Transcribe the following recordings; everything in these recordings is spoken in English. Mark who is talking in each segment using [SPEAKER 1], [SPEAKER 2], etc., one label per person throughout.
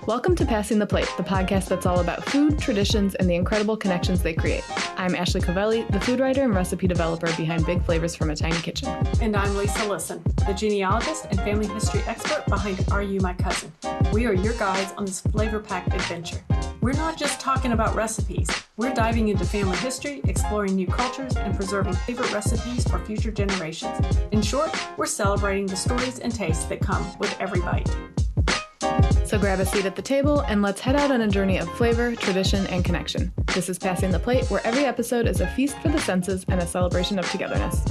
[SPEAKER 1] Welcome to Passing the Plate, the podcast that's all about food, traditions, and the incredible connections they create. I'm Ashley Covelli, the food writer and recipe developer behind Big Flavors from a Tiny Kitchen.
[SPEAKER 2] And I'm Lisa Lisson, the genealogist and family history expert behind Are You My Cousin? We are your guides on this flavor-packed adventure. We're not just talking about recipes. We're diving into family history, exploring new cultures, and preserving favorite recipes for future generations. In short, we're celebrating the stories and tastes that come with every bite.
[SPEAKER 1] So grab a seat at the table and let's head out on a journey of flavor, tradition, and connection. This is Passing the Plate, where every episode is a feast for the senses and a celebration of togetherness.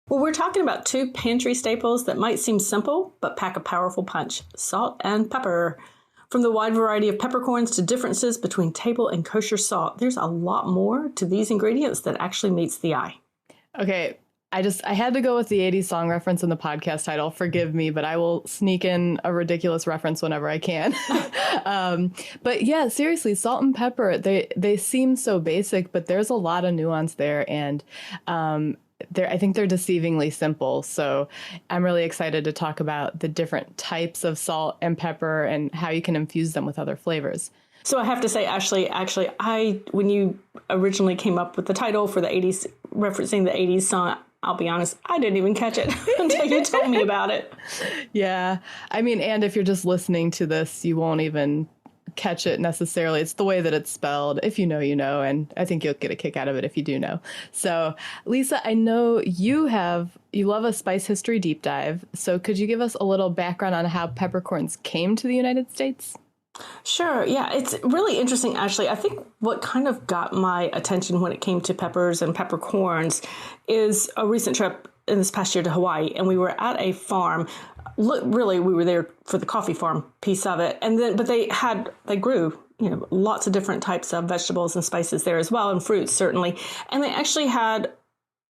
[SPEAKER 2] Well, we're talking about two pantry staples that might seem simple, but pack a powerful punch: salt and pepper. From the wide variety of peppercorns to differences between table and kosher salt, there's a lot more to these ingredients that actually meets the eye.
[SPEAKER 1] Okay. I had to go with the 80s song reference in the podcast title. Forgive me, but I will sneak in a ridiculous reference whenever I can. But yeah, seriously, salt and pepper, they seem so basic, but there's a lot of nuance there. And I think they're deceivingly simple. So I'm really excited to talk about the different types of salt and pepper and how you can infuse them with other flavors.
[SPEAKER 2] So I have to say, Ashley, when you originally came up with the title for the 80s, referencing the 80s song, I'll be honest, I didn't even catch it until you told me about it.
[SPEAKER 1] Yeah. I mean, and if you're just listening to this, you won't even catch it necessarily. It's the way that it's spelled. If you know, you know, and I think you'll get a kick out of it if you do know. So, Lisa, I know you love a spice history deep dive. So could you give us a little background on how peppercorns came to the United States?
[SPEAKER 2] Sure. Yeah, it's really interesting, Ashley. I think what kind of got my attention when it came to peppers and peppercorns is a recent trip in this past year to Hawaii, and we were at a farm. Really, we were there for the coffee farm piece of it, but they grew, lots of different types of vegetables and spices there as well, and fruits certainly, and they actually had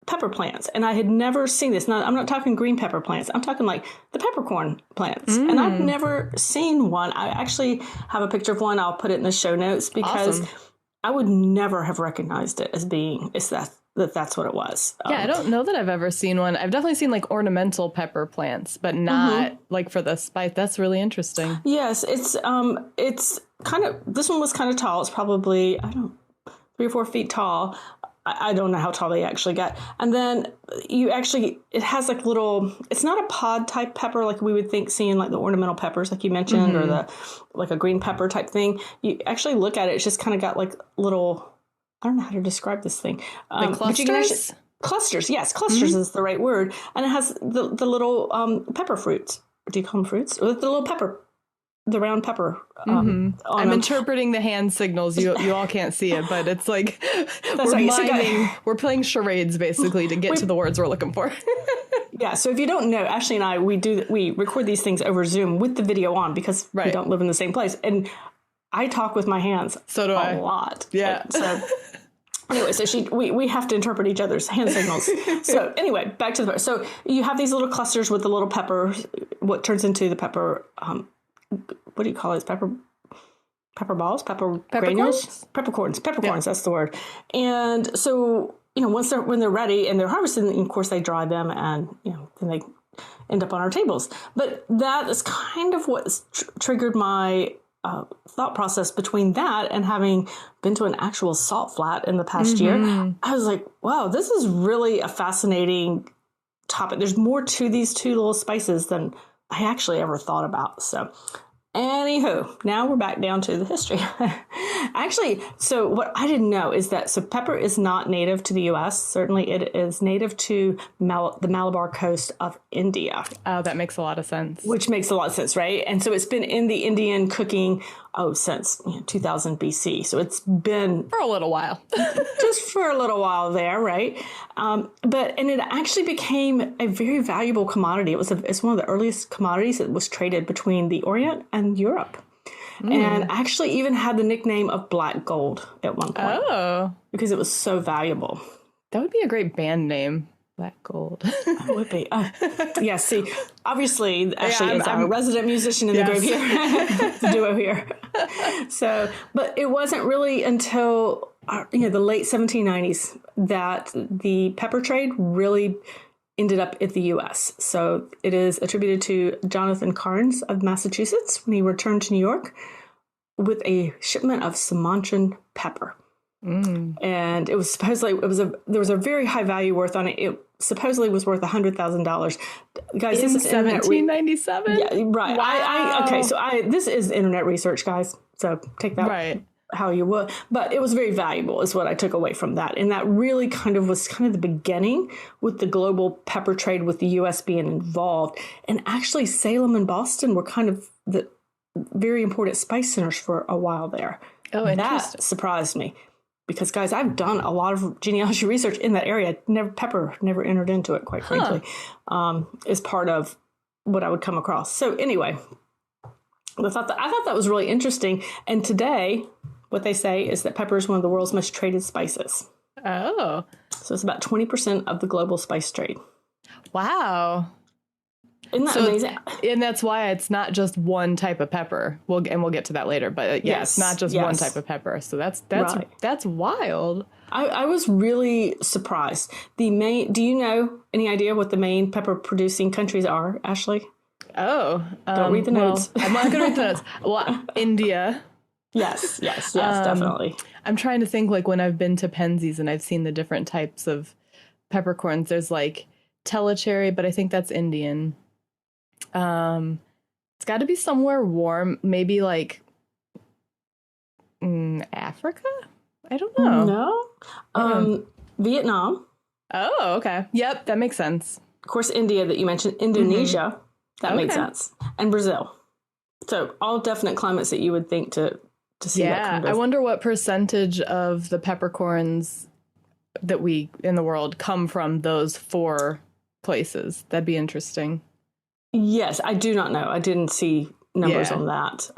[SPEAKER 2] pepper plants. And I had never seen this. Now, I'm not talking green pepper plants. I'm talking like the peppercorn plants. And I've never seen one. I actually have a picture of one. I'll put it in the show notes because awesome. I would never have recognized it as being, that's what it was.
[SPEAKER 1] Yeah, I don't know that I've ever seen one. I've definitely seen like ornamental pepper plants, but not like for the spice. That's really interesting.
[SPEAKER 2] Yes, it's kind of, this one was kind of tall. It's probably, 3 or 4 feet tall. I don't know how tall they actually get. And then it has like it's not a pod type pepper like we would think seeing like the ornamental peppers like you mentioned or like a green pepper type thing. You actually look at it, it's just kind of got like little, I don't know how to describe this thing.
[SPEAKER 1] Like clusters?
[SPEAKER 2] Clusters, yes. Clusters is the right word. And it has the little pepper fruits. Do you call them fruits? Or the little pepper. The round pepper.
[SPEAKER 1] I'm interpreting the hand signals. You all can't see it, but it's like we're playing charades basically to get to the words we're looking for.
[SPEAKER 2] Yeah. So if you don't know, Ashley and I, we record these things over Zoom with the video on because we don't live in the same place. And I talk with my hands.
[SPEAKER 1] So do I.
[SPEAKER 2] A lot.
[SPEAKER 1] Yeah.
[SPEAKER 2] So anyway, so we have to interpret each other's hand signals. So anyway, back to the, so you have these little clusters with the little pepper, what turns into the pepper, what do you call it? Pepper balls, pepper granules, peppercorns.
[SPEAKER 1] Yeah.
[SPEAKER 2] That's the word. And so, when they're ready and they're harvested, and of course they dry them and, then they end up on our tables. But that is kind of what triggered my thought process between that and having been to an actual salt flat in the past year. I was like, wow, this is really a fascinating topic. There's more to these two little spices than I actually ever thought about. So anywho, now we're back down to the history. Actually, so what I didn't know is that, so pepper is not native to the U.S. Certainly it is native to the Malabar coast of India.
[SPEAKER 1] Oh, that makes a lot of sense.
[SPEAKER 2] Which makes a lot of sense, right? And so it's been in the Indian cooking, since 2000 BC. So it's been
[SPEAKER 1] for a little while.
[SPEAKER 2] Just for a little while there, right? And it actually became a very valuable commodity. It's one of the earliest commodities that was traded between the Orient and Europe. And actually even had the nickname of black gold at one point. Oh. Because it was so valuable.
[SPEAKER 1] That would be a great band name. Black Gold.
[SPEAKER 2] It would be. Yeah, see, obviously, Ashley is our resident musician in the group here. The duo here. So, but it wasn't really until, the late 1790s that the pepper trade really ended up in the U.S. So it is attributed to Jonathan Carnes of Massachusetts when he returned to New York with a shipment of Sumatran pepper. And it was supposedly there was a very high value worth on it. It supposedly was worth $100,000. Guys,
[SPEAKER 1] In
[SPEAKER 2] this is
[SPEAKER 1] 1797?
[SPEAKER 2] Yeah, right.
[SPEAKER 1] Wow.
[SPEAKER 2] This is internet research, guys. So take that how you will. But it was very valuable is what I took away from that. And that really was the beginning with the global pepper trade with the U.S. being involved. And actually Salem and Boston were kind of the very important spice centers for a while there.
[SPEAKER 1] Oh, interesting.
[SPEAKER 2] That surprised me. Because, guys, I've done a lot of genealogy research in that area. Pepper never entered into it, quite frankly, is part of what I would come across. So anyway, I thought that was really interesting. And today, what they say is that pepper is one of the world's most traded spices.
[SPEAKER 1] Oh.
[SPEAKER 2] So it's about 20% of the global spice trade.
[SPEAKER 1] Wow.
[SPEAKER 2] Isn't that amazing?
[SPEAKER 1] And that's why it's not just one type of pepper. We'll get to that later. But it's not just one type of pepper. So that's wild.
[SPEAKER 2] I was really surprised. Do you know any idea what the main pepper producing countries are, Ashley?
[SPEAKER 1] Oh,
[SPEAKER 2] don't read the notes.
[SPEAKER 1] I'm not going to read the notes. Well, India.
[SPEAKER 2] Yes, definitely.
[SPEAKER 1] I'm trying to think, like, when I've been to Penzies and I've seen the different types of peppercorns. There's like telecherry, but I think that's Indian. It's got to be somewhere warm, maybe like Africa. I don't know.
[SPEAKER 2] No, Vietnam.
[SPEAKER 1] Oh, okay. Yep, that makes sense.
[SPEAKER 2] Of course, India that you mentioned, Indonesia. That makes sense, and Brazil. So all definite climates that you would think to see that kind of.
[SPEAKER 1] I wonder what percentage of the peppercorns that we in the world come from those 4 places. That'd be interesting.
[SPEAKER 2] Yes, I do not know. I didn't see numbers on that.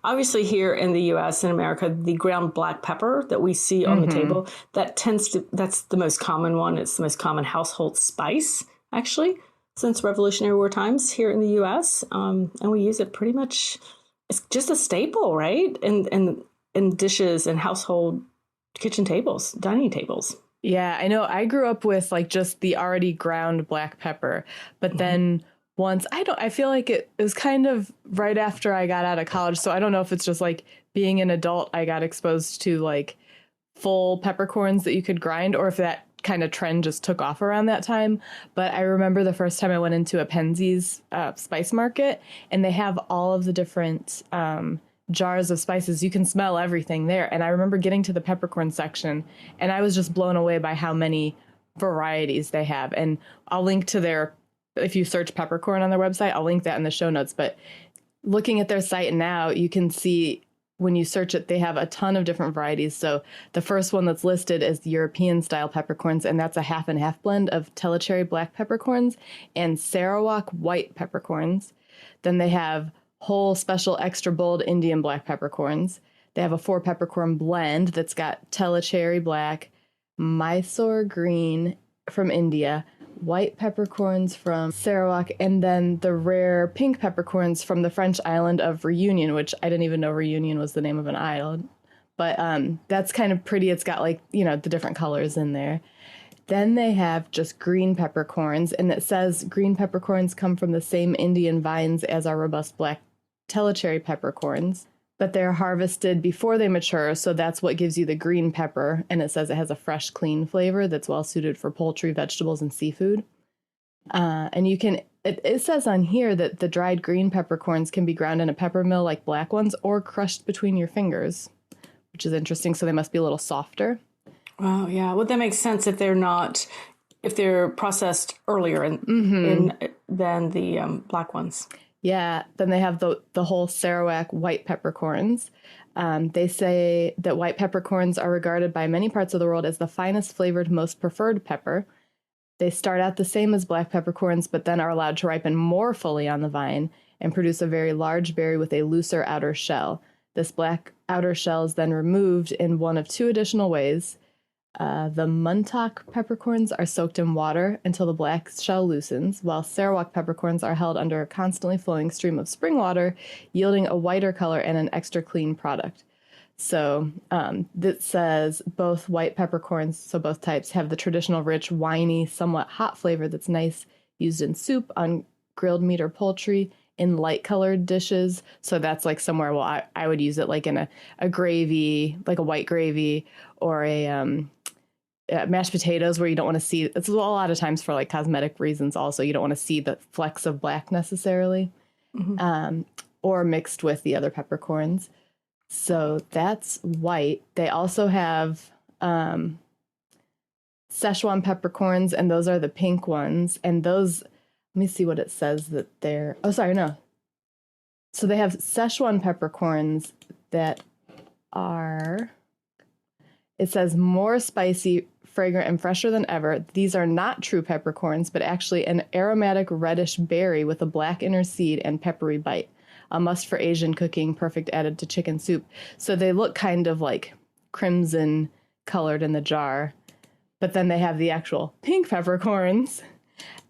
[SPEAKER 2] Obviously, here in the U.S. and America, the ground black pepper that we see on the table, that's the most common one. It's the most common household spice, actually, since Revolutionary War times here in the U.S. And we use it pretty much. It's just a staple, right? In dishes and household kitchen tables, dining tables.
[SPEAKER 1] Yeah, I know. I grew up with like just the already ground black pepper, but then once I feel like it was kind of right after I got out of college. So I don't know if it's just like being an adult, I got exposed to like full peppercorns that you could grind, or if that kind of trend just took off around that time. But I remember the first time I went into a Penzies spice market, and they have all of the different jars of spices. You can smell everything there. And I remember getting to the peppercorn section, and I was just blown away by how many varieties they have. And I'll link to if you search peppercorn on their website, I'll link that in the show notes. But looking at their site now, you can see when you search it, they have a ton of different varieties. So the first one that's listed is the European style peppercorns, and that's a half and half blend of telecherry black peppercorns and Sarawak white peppercorns. Then they have whole special extra bold Indian black peppercorns. They have a 4 peppercorn blend that's got telecherry black, Mysore green from India, white peppercorns from Sarawak, and then the rare pink peppercorns from the French island of Reunion, which I didn't even know Reunion was the name of an island. But that's kind of pretty. It's got like, the different colors in there. Then they have just green peppercorns, and it says green peppercorns come from the same Indian vines as our robust black telecherry peppercorns, but they're harvested before they mature, so that's what gives you the green pepper, and it says it has a fresh, clean flavor that's well suited for poultry, vegetables, and seafood. And it says on here that the dried green peppercorns can be ground in a pepper mill like black ones or crushed between your fingers, which is interesting, so they must be a little softer.
[SPEAKER 2] Oh, yeah. Well, that makes sense if they're processed earlier than the black ones.
[SPEAKER 1] Yeah, then they have the whole Sarawak white peppercorns. They say that white peppercorns are regarded by many parts of the world as the finest flavored, most preferred pepper. They start out the same as black peppercorns, but then are allowed to ripen more fully on the vine and produce a very large berry with a looser outer shell. This black outer shell is then removed in one of 2 additional ways. The Muntak peppercorns are soaked in water until the black shell loosens, while Sarawak peppercorns are held under a constantly flowing stream of spring water, yielding a whiter color and an extra clean product. So that says both white peppercorns, so both types, have the traditional rich, winey, somewhat hot flavor that's nice used in soup, on grilled meat or poultry, in light colored dishes. So that's like somewhere, well, I would use it like in a gravy, like a white gravy, or a mashed potatoes, where you don't want to see, it's a lot of times for like cosmetic reasons also, you don't want to see the flecks of black necessarily, or mixed with the other peppercorns. So that's white. They also have Szechuan peppercorns, and those are the pink ones. And those, let me see what it says that they're, oh, sorry, no. So they have Szechuan peppercorns that are, it says more spicy, fragrant, and fresher than ever. These are not true peppercorns, but actually an aromatic reddish berry with a black inner seed and peppery bite. A must for Asian cooking, perfect added to chicken soup. So they look kind of like crimson colored in the jar, but then they have the actual pink peppercorns,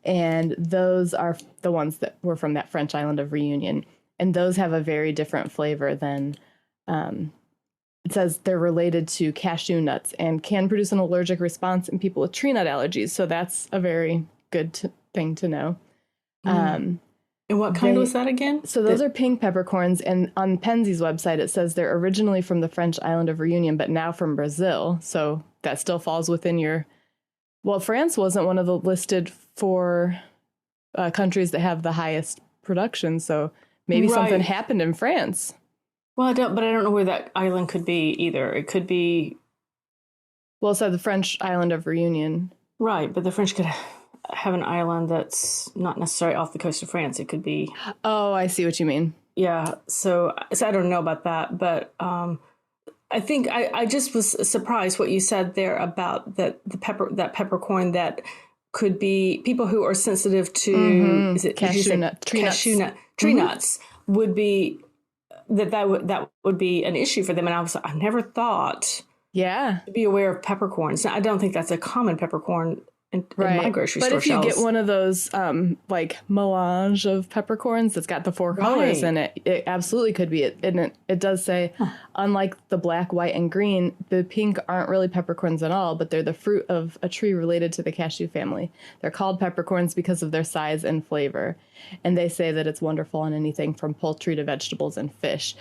[SPEAKER 1] and those are the ones that were from that French island of Reunion. And those have a very different flavor than, it says they're related to cashew nuts and can produce an allergic response in people with tree nut allergies. So that's a very good thing to know.
[SPEAKER 2] And what kind was that again?
[SPEAKER 1] So those are pink peppercorns, and on Penzeys website it says they're originally from the French island of Reunion, but now from Brazil. So that still falls within your... Well, France wasn't one of the listed for countries that have the highest production, so maybe something happened in France.
[SPEAKER 2] Well, I don't know where that island could be either. It could be...
[SPEAKER 1] Well, it said the French island of Reunion.
[SPEAKER 2] Right, but the French could have an island that's not necessarily off the coast of France. It could be...
[SPEAKER 1] Oh, I see what you mean.
[SPEAKER 2] Yeah, so I don't know about that, but I think I just was surprised what you said there about that peppercorn that could be people who are sensitive to is it
[SPEAKER 1] cashew
[SPEAKER 2] nuts would be that would be an issue for them. And I never thought to be aware of peppercorns. Now, I don't think that's a common peppercorn in my grocery store
[SPEAKER 1] But if
[SPEAKER 2] shelves.
[SPEAKER 1] you get one of those like melange of peppercorns that's got the four colors in it, it absolutely could be. And it does say, unlike the black, white, and green, the pink aren't really peppercorns at all, but they're the fruit of a tree related to the cashew family. They're called peppercorns because of their size and flavor. And they say that it's wonderful on anything from poultry to vegetables and fish.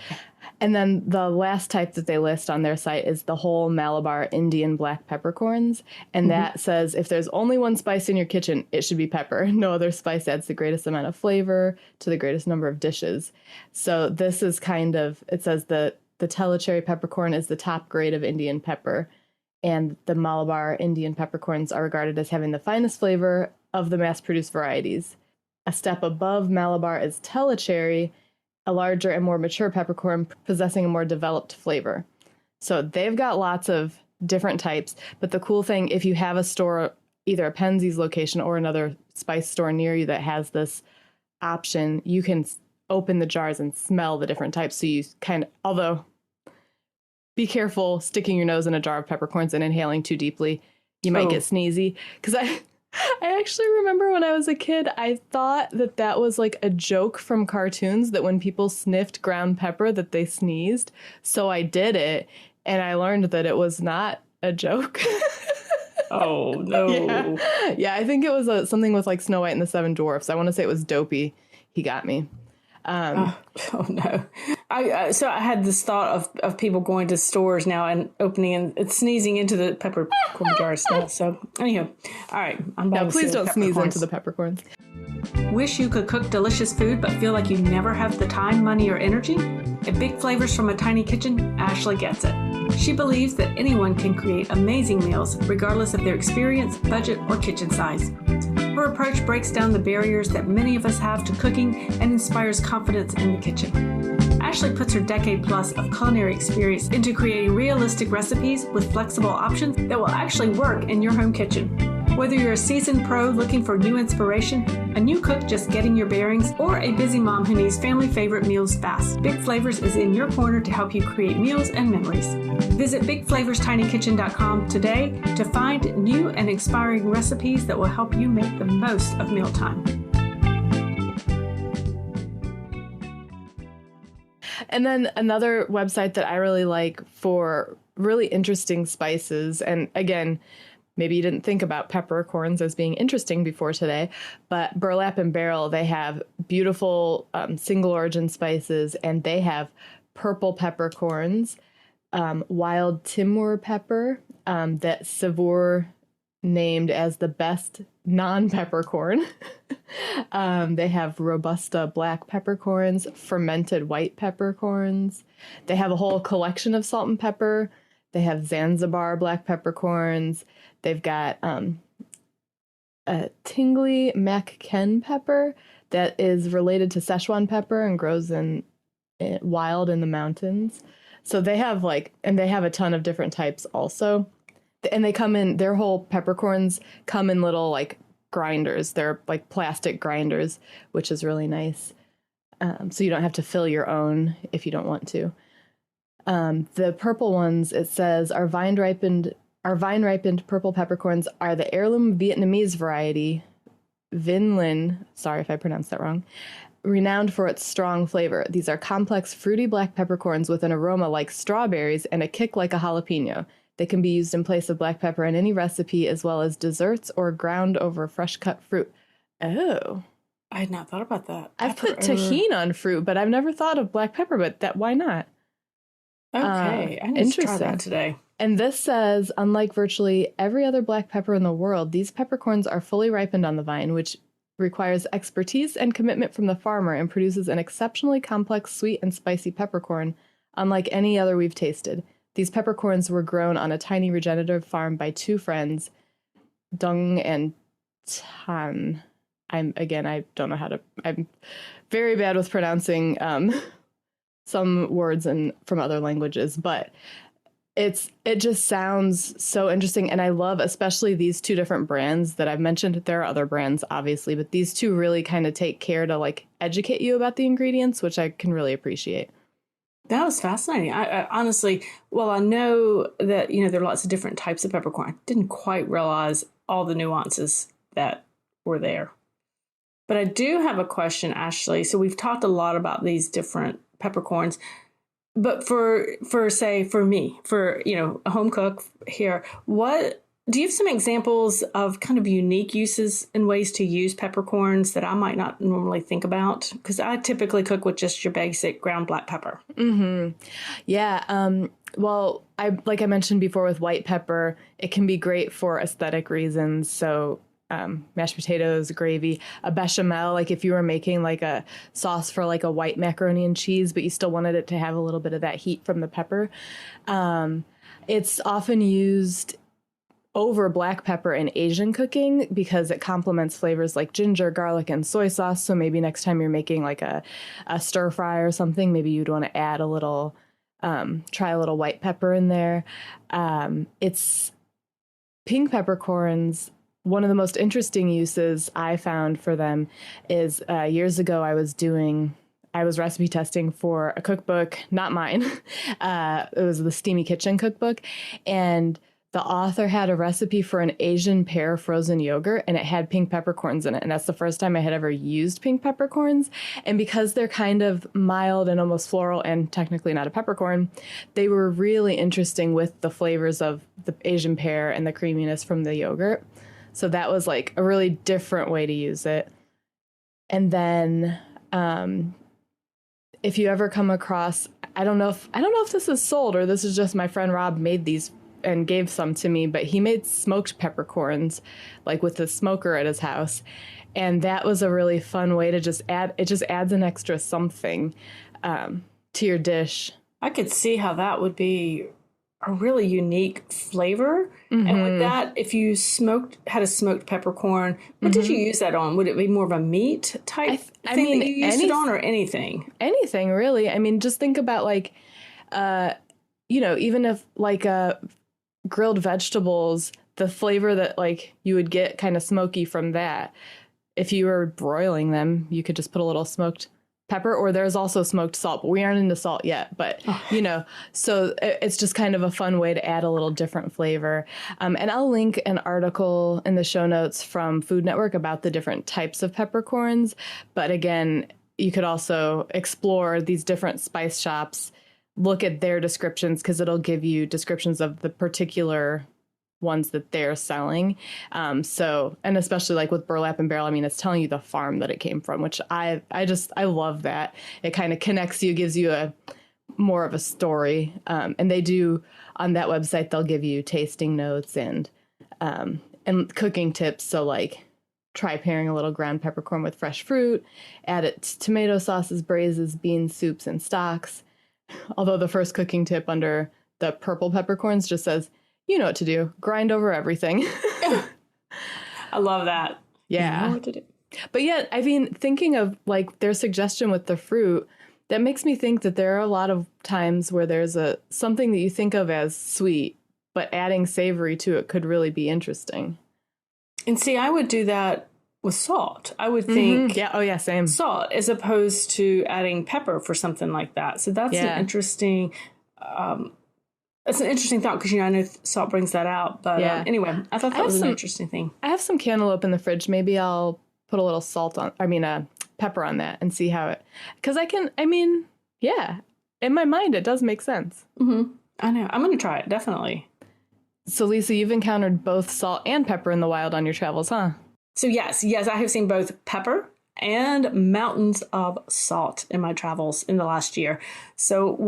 [SPEAKER 1] And then the last type that they list on their site is the whole Malabar Indian black peppercorns. And that says if there's only one spice in your kitchen, it should be pepper. No other spice adds the greatest amount of flavor to the greatest number of dishes. So this is kind of, it says the Telecherry peppercorn is the top grade of Indian pepper. And the Malabar Indian peppercorns are regarded as having the finest flavor of the mass-produced varieties. A step above Malabar is Telecherry, a larger and more mature peppercorn possessing a more developed flavor. So they've got lots of different types, but the cool thing, if you have a store, either a Penzeys location or another spice store near you that has this option, you can open the jars and smell the different types. So you kind of, although be careful sticking your nose in a jar of peppercorns and inhaling too deeply. You might get sneezy. Because I actually remember when I was a kid, I thought that was like a joke from cartoons that when people sniffed ground pepper that they sneezed. So I did it, and I learned that it was not a joke.
[SPEAKER 2] Oh, no.
[SPEAKER 1] Yeah, I think it was something with like Snow White and the Seven Dwarfs. I want to say it was Dopey. He got me.
[SPEAKER 2] Oh no! So I had this thought of people going to stores now and opening and sneezing into the peppercorn jars now. So anyhow, all right.
[SPEAKER 1] Please don't sneeze into the peppercorns.
[SPEAKER 2] Wish you could cook delicious food, but feel like you never have the time, money, or energy? At Big Flavors from a Tiny Kitchen, Ashley gets it. She believes that anyone can create amazing meals, regardless of their experience, budget, or kitchen size. Her approach breaks down the barriers that many of us have to cooking and inspires confidence in the kitchen. Ashley puts her decade plus of culinary experience into creating realistic recipes with flexible options that will actually work in your home kitchen. Whether you're a seasoned pro looking for new inspiration, a new cook just getting your bearings, or a busy mom who needs family favorite meals fast, Big Flavors is in your corner to help you create meals and memories. Visit BigFlavorsTinyKitchen.com today to find new and inspiring recipes that will help you make the most of mealtime.
[SPEAKER 1] And then another website that I really like for really interesting spices, and again, maybe you didn't think about peppercorns as being interesting before today, but Burlap and Barrel, they have beautiful single origin spices, and they have purple peppercorns, wild Timor pepper that Savour named as the best non-peppercorn. They have Robusta black peppercorns, fermented white peppercorns. They have a whole collection of salt and pepper. They have Zanzibar black peppercorns. They've got a tingly Mac-Ken pepper that is related to Szechuan pepper and grows wild in the mountains. So they have and they have a ton of different types also. And they come in, their whole peppercorns come in little grinders. They're like plastic grinders, which is really nice. So you don't have to fill your own if you don't want to. The purple ones, it says, our vine ripened purple peppercorns are the heirloom Vietnamese variety, Vinlin, sorry if I pronounced that wrong, renowned for its strong flavor. These are complex, fruity black peppercorns with an aroma like strawberries and a kick like a jalapeno. They can be used in place of black pepper in any recipe, as well as desserts or ground over fresh cut fruit. Oh.
[SPEAKER 2] I had not thought about that.
[SPEAKER 1] I've put tahini on fruit, but I've never thought of black pepper, but why not?
[SPEAKER 2] Okay, I need to try that today.
[SPEAKER 1] And this says, unlike virtually every other black pepper in the world, these peppercorns are fully ripened on the vine, which requires expertise and commitment from the farmer and produces an exceptionally complex, sweet, and spicy peppercorn, unlike any other we've tasted. These peppercorns were grown on a tiny regenerative farm by two friends, Dung and Tan. I don't know how to, I'm very bad with pronouncing some words from other languages, but it just sounds so interesting. And I love especially these two different brands that I've mentioned. There are other brands, obviously, but these two really kind of take care to educate you about the ingredients, which I can really appreciate.
[SPEAKER 2] That was fascinating. I honestly, I know that, there are lots of different types of peppercorn. I didn't quite realize all the nuances that were there. But I do have a question, Ashley. So we've talked a lot about these different peppercorns, but for me, a home cook here, do you have some examples of kind of unique uses and ways to use peppercorns that I might not normally think about? Because I typically cook with just your basic ground black pepper.
[SPEAKER 1] Mm-hmm. Yeah. Well, like I mentioned before with white pepper, it can be great for aesthetic reasons. So mashed potatoes, gravy, a bechamel, if you were making a sauce for a white macaroni and cheese, but you still wanted it to have a little bit of that heat from the pepper. It's often used over black pepper in Asian cooking because it complements flavors like ginger, garlic, and soy sauce. So maybe next time you're making a stir fry or something, maybe you'd want to add try a little white pepper in there. It's pink peppercorns. One of the most interesting uses I found for them is years ago I was recipe testing for a cookbook, not mine. It was the Steamy Kitchen cookbook. And the author had a recipe for an Asian pear frozen yogurt, and it had pink peppercorns in it. And that's the first time I had ever used pink peppercorns. And because they're kind of mild and almost floral and technically not a peppercorn, they were really interesting with the flavors of the Asian pear and the creaminess from the yogurt. So that was a really different way to use it. And then if you ever come across, I don't know if this is sold or this is just my friend Rob made these and gave some to me, but he made smoked peppercorns with the smoker at his house. And that was a really fun way to it just adds an extra something to your dish.
[SPEAKER 2] I could see how that would be a really unique flavor. Mm-hmm. And with that, if you had a smoked peppercorn, what did you use that on? Would it be more of a meat type thing that you used it on, or anything?
[SPEAKER 1] Anything, really. I mean, just think about even if grilled vegetables, the flavor that you would get kind of smoky from that. If you were broiling them, you could just put a little smoked pepper, or there's also smoked salt, but we aren't into salt yet. But, so it's just kind of a fun way to add a little different flavor. And I'll link an article in the show notes from Food Network about the different types of peppercorns. But again, you could also explore these different spice shops, look at their descriptions, because it'll give you descriptions of the particular ones that they're selling. So, and especially like with burlap and barrel, I mean, it's telling you the farm that it came from, which I love that. It kind of connects you, gives you a more of a story. And they do on that website, they'll give you tasting notes and cooking tips. So like try pairing a little ground peppercorn with fresh fruit, add it to tomato sauces, braises, beans, soups, and stocks. Although the first cooking tip under the purple peppercorns just says, you know what to do, grind over everything.
[SPEAKER 2] I love that.
[SPEAKER 1] Yeah.
[SPEAKER 2] You know what to do.
[SPEAKER 1] But yeah, I mean, thinking of like their suggestion with the fruit, that makes me think that there are a lot of times where there's something that you think of as sweet, but adding savory to it could really be interesting.
[SPEAKER 2] And see, I would do that with salt. I would think
[SPEAKER 1] Yeah. Oh, yeah. Same.
[SPEAKER 2] salt as opposed to adding pepper for something like that. So that's an interesting it's an interesting thought because, I know salt brings that out. But anyway, I thought that was an interesting thing.
[SPEAKER 1] I have some cantaloupe in the fridge. Maybe I'll put a little pepper on that and see how it, because in my mind, it does make sense.
[SPEAKER 2] Mm-hmm. I know. I'm going to try it. Definitely.
[SPEAKER 1] So, Lisa, you've encountered both salt and pepper in the wild on your travels, huh?
[SPEAKER 2] So, yes, I have seen both pepper and mountains of salt in my travels in the last year. So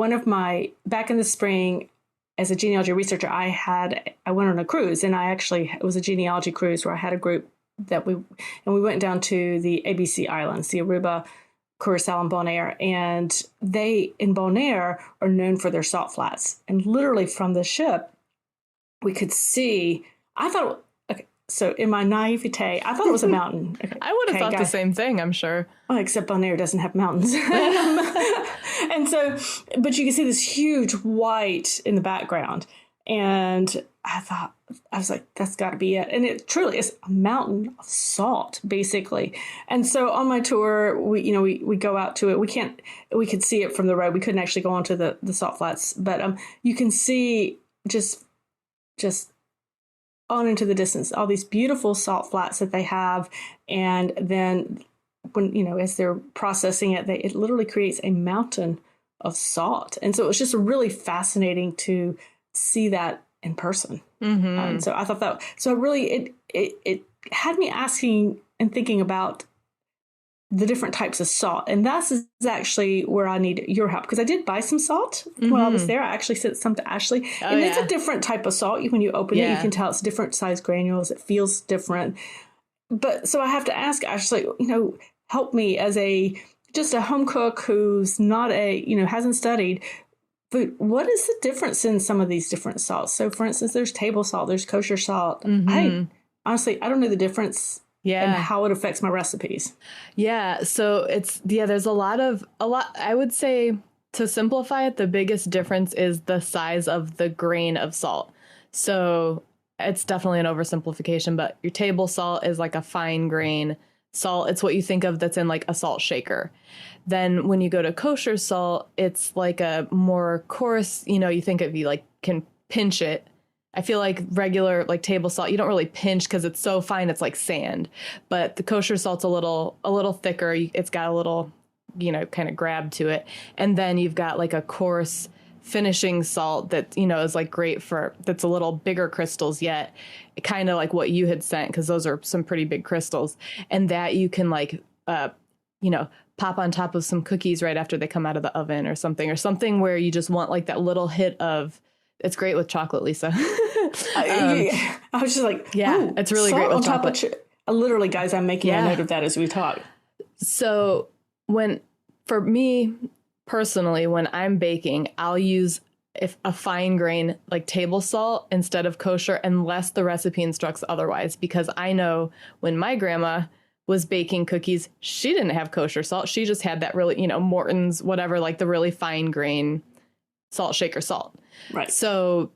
[SPEAKER 2] back in the spring, as a genealogy researcher, I went on a cruise, and it was a genealogy cruise where I had a group we went down to the ABC Islands, the Aruba, Curacao, and Bonaire. And they, in Bonaire, are known for their salt flats. And literally from the ship, we could see, so in my naivete, I thought it was a mountain. Okay,
[SPEAKER 1] I would have thought the same thing, I'm sure.
[SPEAKER 2] Well, except Bonaire doesn't have mountains. And so, but you can see this huge white in the background. And I was like, that's got to be it. And it truly is a mountain of salt, basically. And so on my tour, we go out to it. We could see it from the road. We couldn't actually go onto the salt flats, but you can see just on into the distance, all these beautiful salt flats that they have. And then when, as they're processing it, it literally creates a mountain of salt. And so it was just really fascinating to see that in person. Mm-hmm. And so I thought it had me asking and thinking about the different types of salt. And that's actually where I need your help, because I did buy some salt while I was there. I actually sent some to Ashley. It's a different type of salt. When you open it, you can tell it's different size granules. It feels different. But so I have to ask Ashley, help me as just a home cook who's not hasn't studied. But what is the difference in some of these different salts? So, for instance, there's table salt, there's kosher salt. I don't know the difference and how it affects my recipes. Yeah.
[SPEAKER 1] So there's a lot, I would say, to simplify it, the biggest difference is the size of the grain of salt. So it's definitely an oversimplification, but your table salt is like a fine grain salt. It's what you think of that's in like a salt shaker. Then when you go to kosher salt, it's like a more coarse, you think of, you like can pinch it. I feel like regular like table salt, you don't really pinch because it's so fine. It's like sand, but the kosher salt's a little thicker. It's got a little, kind of grab to it. And then you've got like a coarse finishing salt that, is like great that's a little bigger crystals yet, kind of like what you had sent, because those are some pretty big crystals. And that you can like, pop on top of some cookies right after they come out of the oven or something where you just want like that little hit of, it's great with chocolate, Lisa.
[SPEAKER 2] I was just like,
[SPEAKER 1] it's really great with chocolate.
[SPEAKER 2] Literally, guys, I'm making a note of that as we talk.
[SPEAKER 1] So for me personally, when I'm baking, I'll use a fine grain like table salt instead of kosher, unless the recipe instructs otherwise, because I know when my grandma was baking cookies, she didn't have kosher salt. She just had that really, Morton's, whatever, like the really fine grain salt shaker salt.
[SPEAKER 2] Right.
[SPEAKER 1] So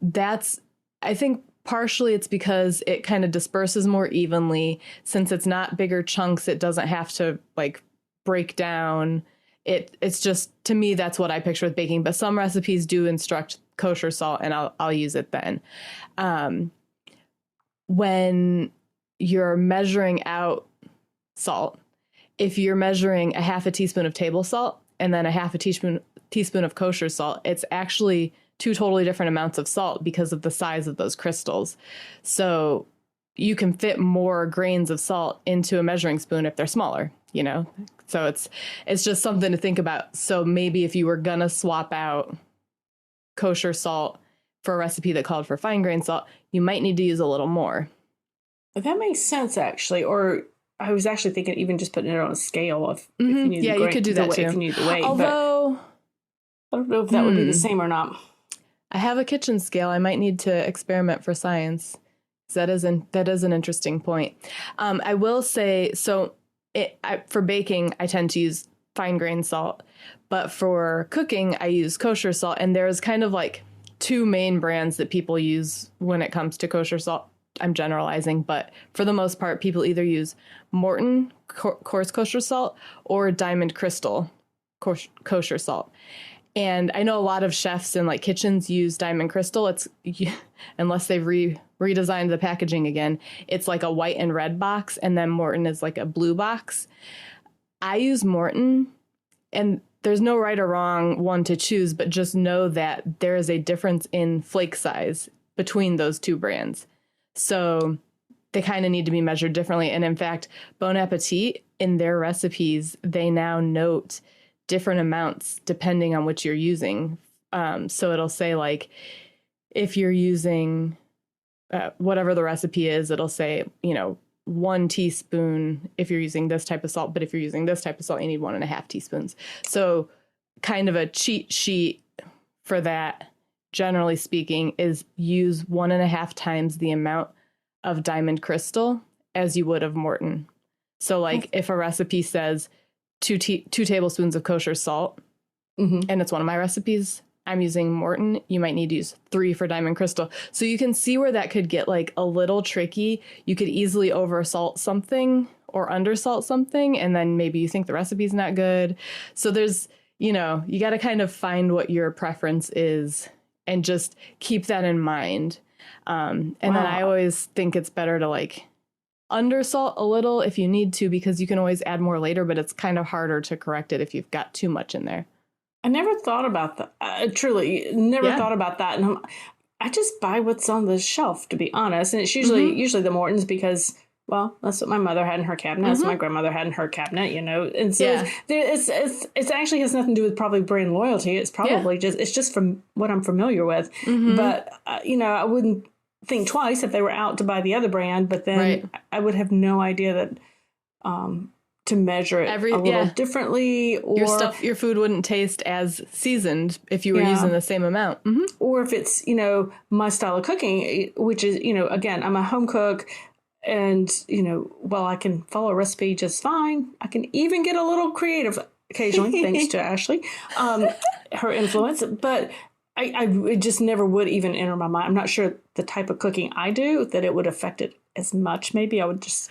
[SPEAKER 1] I think partially it's because it kind of disperses more evenly. Since it's not bigger chunks, it doesn't have to like break down. It's just, to me, that's what I picture with baking. But some recipes do instruct kosher salt, and I'll use it then. When you're measuring out salt, if you're measuring a half a teaspoon of table salt and then a half a teaspoon of kosher salt, it's actually 2 totally different amounts of salt because of the size of those crystals. So you can fit more grains of salt into a measuring spoon if they're smaller, you know? So it's just something to think about. So maybe if you were gonna swap out kosher salt for a recipe that called for fine grain salt, you might need to use a little more.
[SPEAKER 2] That makes sense, actually. Or I was actually thinking even just putting it on a scale if you need
[SPEAKER 1] you could do that too.
[SPEAKER 2] If you need the weight.
[SPEAKER 1] Although
[SPEAKER 2] I don't know if that would be the same or not.
[SPEAKER 1] I have a kitchen scale. I might need to experiment for science. That is an interesting point. I will say, so for baking, I tend to use fine grain salt, but for cooking, I use kosher salt. And there's kind of like 2 main brands that people use when it comes to kosher salt. I'm generalizing, but for the most part, people either use Morton coarse kosher salt or Diamond Crystal kosher salt. And I know a lot of chefs in like kitchens use Diamond Crystal. It's unless they've redesigned the packaging again, it's like a white and red box, and then Morton is like a blue box. I use Morton, and there's no right or wrong one to choose, but just know that there is a difference in flake size between those 2 brands. So they kind of need to be measured differently. And in fact, Bon Appetit, in their recipes, they now note different amounts depending on which you're using. So it'll say like, if you're using whatever the recipe is, it'll say, 1 teaspoon if you're using this type of salt, but if you're using this type of salt, you need 1.5 teaspoons. So kind of a cheat sheet for that, generally speaking, is use 1.5 times the amount of Diamond Crystal as you would of Morton. So like if a recipe says 2 tablespoons of kosher salt, and it's one of my recipes, I'm using Morton, you might need to use 3 for Diamond Crystal. So you can see where that could get like a little tricky. You could easily oversalt something or undersalt something, and then maybe you think the recipe's not good. So there's, you got to kind of find what your preference is and just keep that in mind. And then I always think it's better to like undersalt a little if you need to, because you can always add more later, but it's kind of harder to correct it if you've got too much in there.
[SPEAKER 2] I never thought about that. Truly, never thought about that. And I just buy what's on the shelf, to be honest. And it's usually the Mortons because, well, that's what my mother had in her cabinet. That's what my grandmother had in her cabinet, And so it's actually has nothing to do with probably brand loyalty. It's probably just from what I'm familiar with. But, I wouldn't think twice if they were out to buy the other brand. But then I would have no idea that to measure it a little differently, or
[SPEAKER 1] your food wouldn't taste as seasoned if you were using the same amount.
[SPEAKER 2] Or if it's, my style of cooking, which is, again, I'm a home cook, and, while I can follow a recipe just fine, I can even get a little creative occasionally, thanks to Ashley, her influence. But I just never would even enter my mind. I'm not sure the type of cooking I do that it would affect it as much. Maybe I would just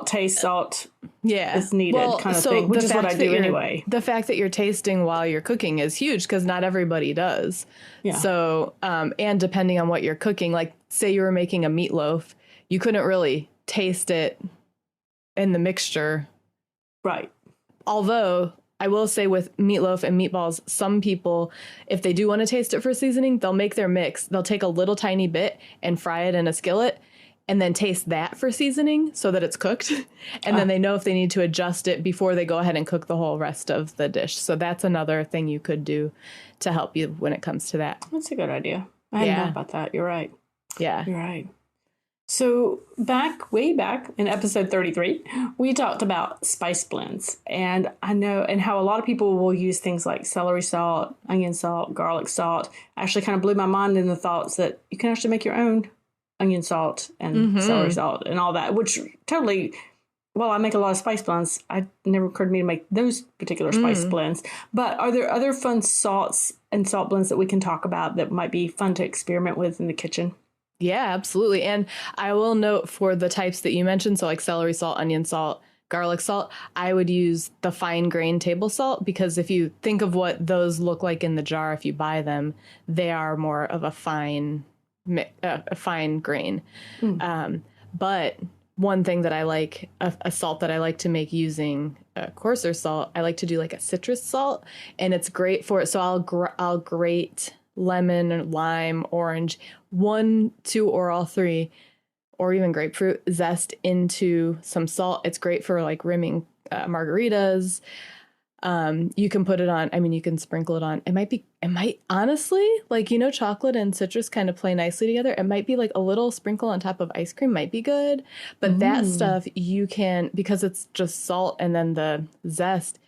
[SPEAKER 2] taste salt is needed kind of thing, which is what I do anyway.
[SPEAKER 1] The fact that you're tasting while you're cooking is huge because not everybody does. Yeah. So, and depending on what you're cooking, like say you were making a meatloaf, you couldn't really taste it in the mixture.
[SPEAKER 2] Right.
[SPEAKER 1] Although I will say with meatloaf and meatballs, some people, if they do want to taste it for seasoning, they'll make their mix. They'll take a little tiny bit and fry it in a skillet, and then taste that for seasoning so that it's cooked. And then they know if they need to adjust it before they go ahead and cook the whole rest of the dish. So that's another thing you could do to help you when it comes to that.
[SPEAKER 2] That's a good idea. I hadn't thought about that. You're right.
[SPEAKER 1] Yeah.
[SPEAKER 2] You're right. So way back in episode 33, we talked about spice blends. And I know, and how a lot of people will use things like celery salt, onion salt, garlic salt. Actually kind of blew my mind in the thoughts that you can actually make your own onion salt and celery salt and all that, which totally, well, I make a lot of spice blends. It never occurred to me to make those particular spice blends. But are there other fun salts and salt blends that we can talk about that might be fun to experiment with in the kitchen?
[SPEAKER 1] Yeah, absolutely. And I will note for the types that you mentioned, so like celery salt, onion salt, garlic salt, I would use the fine grain table salt, because if you think of what those look like in the jar, if you buy them, they are more of a fine grain. But one thing that I like, a salt that I like to make using coarser salt, I like to do like a citrus salt, and it's great for it. So I'll grate lemon, or lime, orange, 1, 2, or all 3, or even grapefruit zest into some salt. It's great for like rimming margaritas. You can put it on, I mean, you can sprinkle it on. It might honestly, like, chocolate and citrus kind of play nicely together. It might be like a little sprinkle on top of ice cream might be good, but that stuff you can, because it's just salt and then the zest,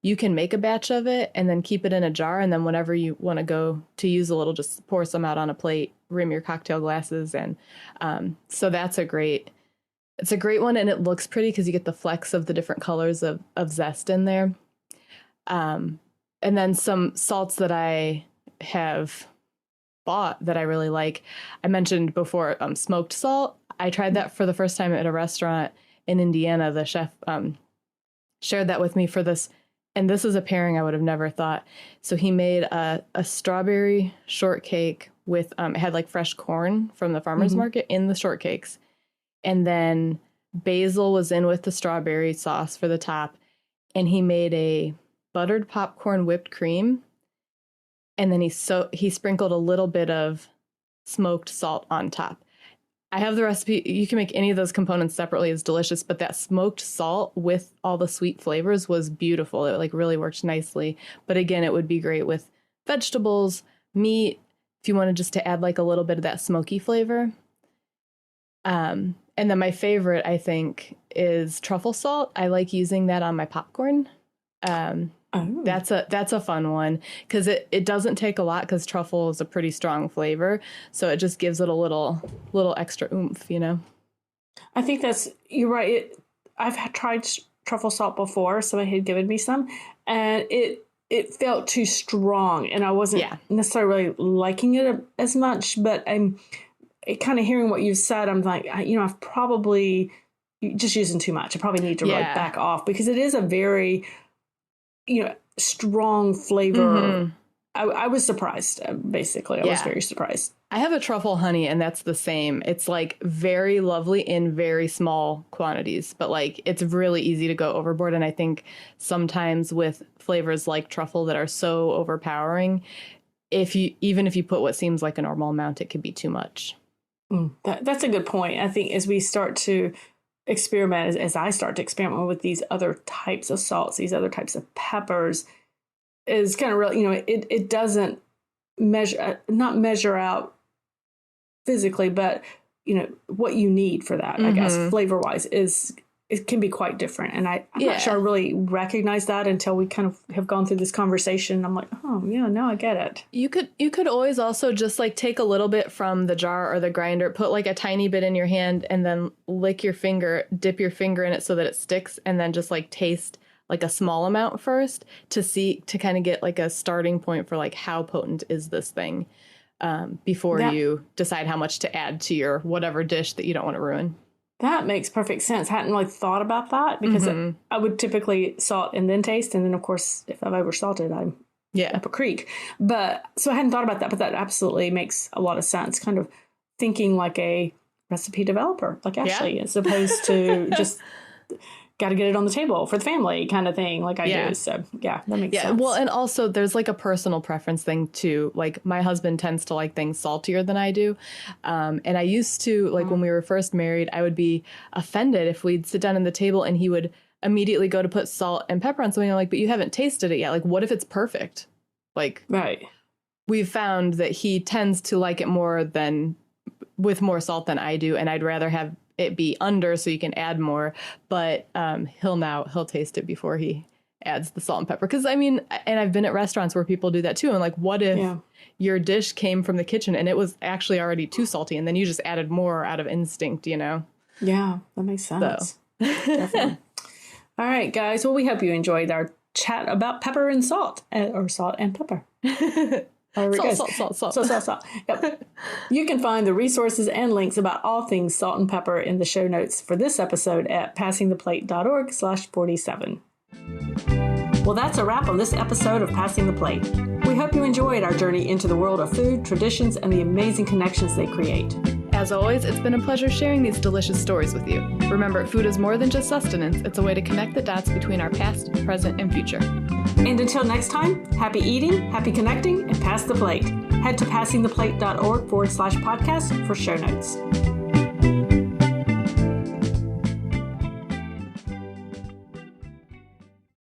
[SPEAKER 1] you can make a batch of it and then keep it in a jar. And then whenever you want to go to use a little, just pour some out on a plate, rim your cocktail glasses. And so it's a great one. And it looks pretty because you get the flecks of the different colors of zest in there. And then some salts that I have bought that I really like. I mentioned before, smoked salt. I tried that for the first time at a restaurant in Indiana. The chef shared that with me for this. And this is a pairing I would have never thought. So he made a strawberry shortcake with, it had like fresh corn from the farmer's market in the shortcakes. And then basil was in with the strawberry sauce for the top. And he made a buttered popcorn whipped cream. And then he sprinkled a little bit of smoked salt on top. I have the recipe. You can make any of those components separately. It's delicious, but that smoked salt with all the sweet flavors was beautiful. It like really worked nicely. But again, it would be great with vegetables, meat, if you wanted just to add like a little bit of that smoky flavor. And then my favorite, I think, is truffle salt. I like using that on my popcorn. That's a fun one because it doesn't take a lot because truffle is a pretty strong flavor. So it just gives it a little extra oomph,
[SPEAKER 2] I think you're right. I've tried truffle salt before. Somebody had given me some and it felt too strong and I wasn't necessarily liking it as much, but I'm kind of hearing what you said. I'm like, I've probably just using too much. I probably need to really back off because it is a very strong flavor. I was surprised, basically. I was very surprised.
[SPEAKER 1] I have a truffle honey, and that's the same. It's like very lovely in very small quantities, but like it's really easy to go overboard. And I think sometimes with flavors like truffle that are so overpowering, even if you put what seems like a normal amount, it could be too much.
[SPEAKER 2] That's a good point. I think as we start to experiment, as I start to experiment with these other types of salts, these other types of peppers, is kind of really, it doesn't not measure out physically, but what you need for that, I guess, flavor wise it can be quite different. And I'm not sure I really recognize that until we kind of have gone through this conversation. I'm like, oh yeah, now I get it.
[SPEAKER 1] You could always also just like take a little bit from the jar or the grinder, put like a tiny bit in your hand and then lick your finger, dip your finger in it so that it sticks. And then just like taste like a small amount first to kind of get like a starting point for like how potent is this thing before you decide how much to add to your whatever dish that you don't want to ruin.
[SPEAKER 2] That makes perfect sense. Hadn't really thought about that because I would typically salt and then taste. And then, of course, if I've oversalted, I'm up a creek. But so I hadn't thought about that, but that absolutely makes a lot of sense. Kind of thinking like a recipe developer, like Ashley, as opposed to just got to get it on the table for the family kind of thing like I do. So, that makes sense. Well,
[SPEAKER 1] and also there's like a personal preference thing too. Like my husband tends to like things saltier than I do. And I used to, like when we were first married, I would be offended if we'd sit down at the table and he would immediately go to put salt and pepper on something. I'm like, but you haven't tasted it yet. Like, what if it's perfect? Like,
[SPEAKER 2] right.
[SPEAKER 1] We've found that he tends to like it with more salt than I do. And I'd rather have it be under so you can add more, but he'll taste it before he adds the salt and pepper. Because I mean, and I've been at restaurants where people do that too. And like, what if your dish came from the kitchen and it was actually already too salty, and then you just added more out of instinct, Yeah,
[SPEAKER 2] that makes sense. So. Definitely. All right, guys. Well, we hope you enjoyed our chat about pepper and salt, or salt and pepper. Salt. Yep. You can find the resources and links about all things salt and pepper in the show notes for this episode at passingtheplate.org/47. Well, that's a wrap on this episode of Passing the Plate. We hope you enjoyed our journey into the world of food, traditions, and the amazing connections they create.
[SPEAKER 1] As always, it's been a pleasure sharing these delicious stories with you. Remember, food is more than just sustenance. It's a way to connect the dots between our past, present, and future.
[SPEAKER 2] And until next time, happy eating, happy connecting, and pass the plate. Head to passingtheplate.org/podcast for show notes.